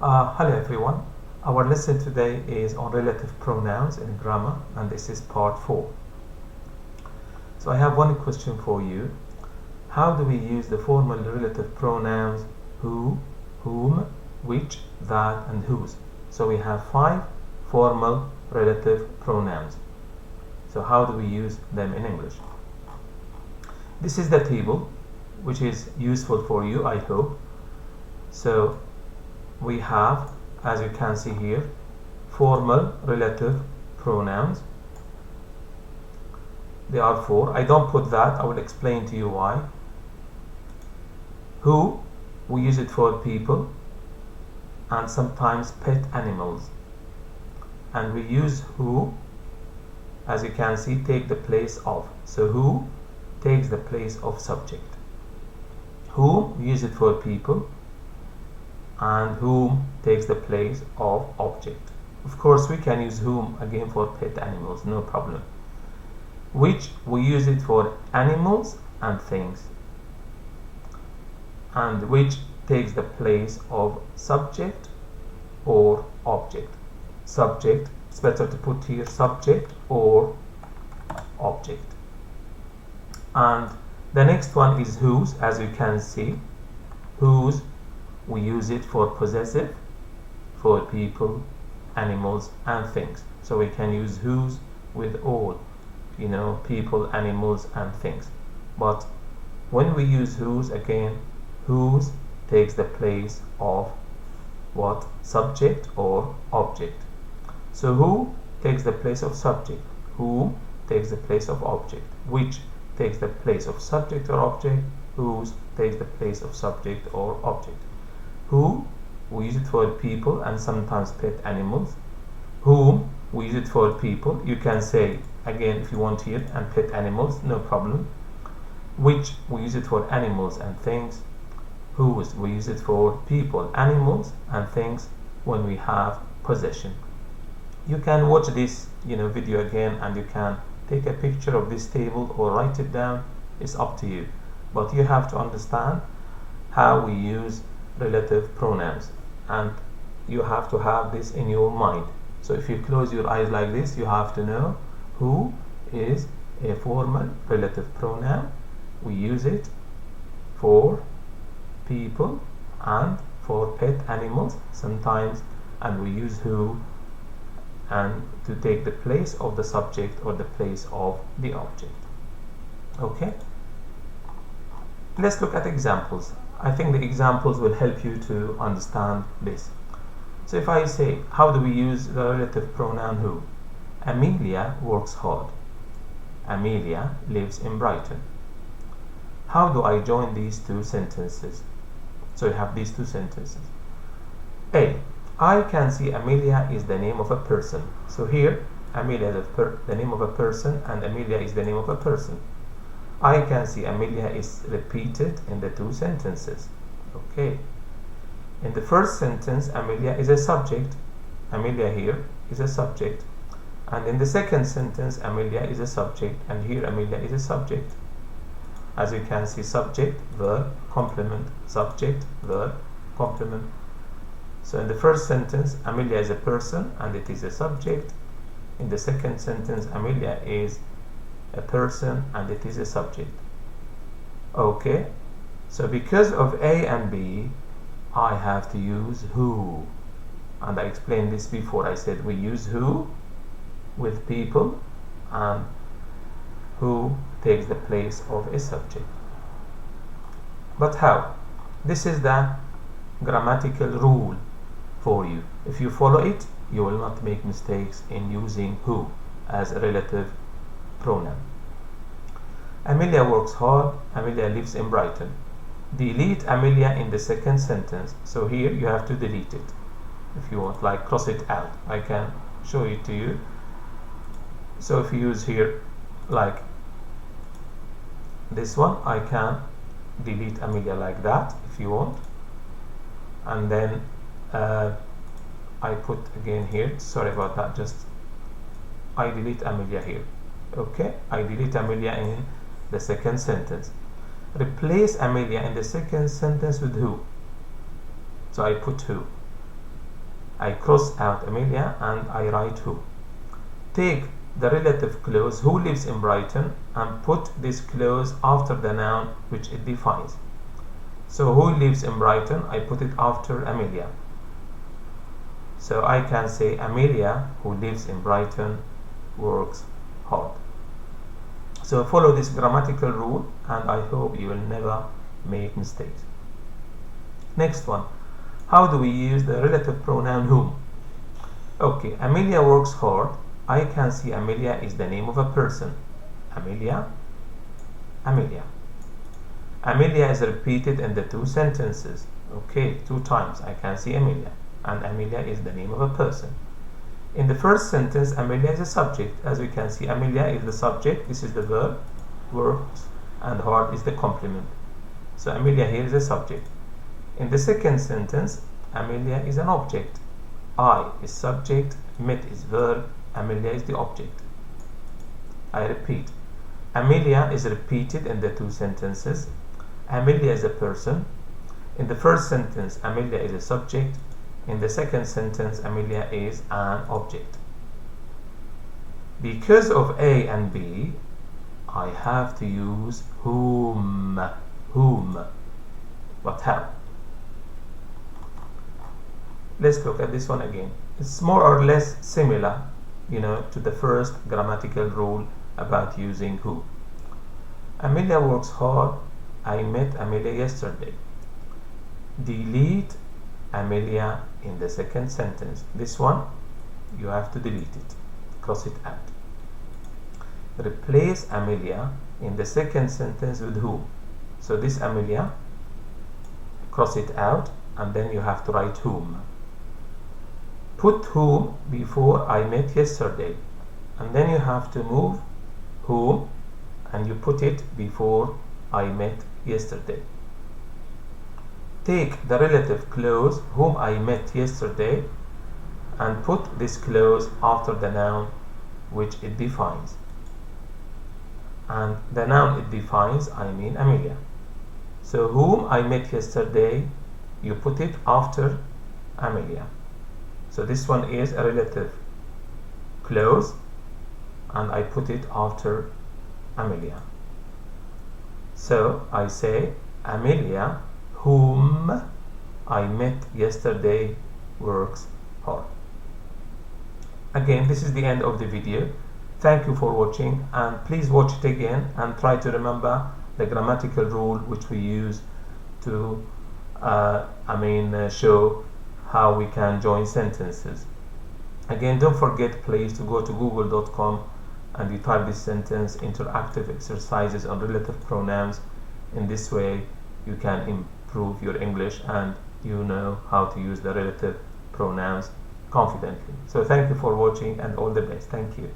Hello everyone. Our lesson today is on relative pronouns in grammar, and this is part 4. So I have one question for you. How do we use the formal relative pronouns who, whom, which, that, and whose? So we have 5 formal relative pronouns. So how do we use them in English? This is the table, which is useful for you, I hope. So we have, as you can see here, formal relative pronouns. There are 4. I don't put that. I will explain to you why. Who, we use it for people and sometimes pet animals. And we use who, as you can see, take the place of. So who takes the place of subject. Whom, we use it for people, and whom takes the place of object. Of course, we can use whom again for pet animals, no problem. Which, we use it for animals and things. And which takes the place of subject or object. Subject, it's better to put here subject or object. And the next one is whose, as you can see. Whose, we use it for possessive, for people, animals, and things. So we can use whose with all, people, animals, and things. But when we use whose, again, whose takes the place of what? Subject or object. So who takes the place of subject, whom takes the place of object, which takes the place of subject or object, whose takes the place of subject or object. Who, we use it for people and sometimes pet animals. Whom, we use it for people. You can say again if you want here, and pet animals, no problem. Which, we use it for animals and things. Whose, we use it for people, animals, and things when we have possession. You can watch this video again, and you can take a picture of this table or write it down. It's up to you, but you have to understand how we use relative pronouns, and you have to have this in your mind. So if you close your eyes like this, you have to know who is a formal relative pronoun. We use it for people and for pet animals sometimes, and we use who and to take the place of the subject or the place of the object. Okay, let's look at examples. I think the examples will help you to understand this. So if I say, how do we use the relative pronoun who? Amelia works hard. Amelia lives in Brighton. How do I join these two sentences? So you have these two sentences. A, I can see Amelia is the name of a person. So here, Amelia is the name of a person, and Amelia is the name of a person. I can see Amelia is repeated in the two sentences. Okay. In the first sentence, Amelia is a subject. Amelia here is a subject. And in the second sentence, Amelia is a subject, and here Amelia is a subject. As you can see, subject, verb, complement, subject, verb, complement. So in the first sentence, Amelia is a person, and it is a subject. In the second sentence, Amelia is a person, and it is a subject. Okay, so because of A and B, I have to use who, and I explained this before. I said we use who with people, and who takes the place of a subject. But how? This is the grammatical rule for you. If you follow it, you will not make mistakes in using who as a relative pronoun. Amelia works hard. Amelia lives in Brighton. Delete Amelia in the second sentence. So here you have to delete it. If you want, like cross it out, I can show it to you. So if you use here like this one, I can delete Amelia like that if you want, and then I put again here, sorry about that, just I delete Amelia here. Okay, I delete Amelia in the second sentence. Replace Amelia in the second sentence with who. So I put who. I cross out Amelia and I write who. Take the relative clause who lives in Brighton and put this clause after the noun which it defines. So who lives in Brighton, I put it after Amelia. So I can say Amelia, who lives in Brighton, works hard. So follow this grammatical rule and I hope you will never make mistakes. Next one. How do we use the relative pronoun whom? Okay, Amelia works hard. I can see Amelia is the name of a person. Amelia, Amelia. Amelia is repeated in the two sentences. Okay, 2 times I can see Amelia. And Amelia is the name of a person. In the first sentence, Amelia is a subject. As we can see, Amelia is the subject. This is the verb, works, and hard is the complement. So Amelia here is a subject. In the second sentence, Amelia is an object. I is subject, met is verb, Amelia is the object. I repeat, Amelia is repeated in the 2 sentences. Amelia is a person. In the first sentence, Amelia is a subject. In the second sentence, Amelia is an object. Because of A and B, I have to use whom. Whom. But how? Let's look at this one again. It's more or less similar, to the first grammatical rule about using who. Amelia works hard. I met Amelia yesterday. Delete Amelia in the second sentence. This one, you have to delete it. Cross it out. Replace Amelia in the second sentence with who. So this Amelia, cross it out, and then you have to write whom. Put whom before I met yesterday, and then you have to move whom and you put it before I met yesterday. Take the relative clause whom I met yesterday and put this clause after the noun which it defines. And the noun it defines, I mean Amelia. So whom I met yesterday, you put it after Amelia. So this one is a relative clause and I put it after Amelia. So I say Amelia, whom I met yesterday, works hard. Again, this is the end of the video. Thank you for watching, and please watch it again and try to remember the grammatical rule which we use to show how we can join sentences. Again, don't forget please to go to google.com and you type this sentence, interactive exercises on relative pronouns. In this way you can improve your English and you know how to use the relative pronouns confidently. So thank you for watching and all the best. Thank you.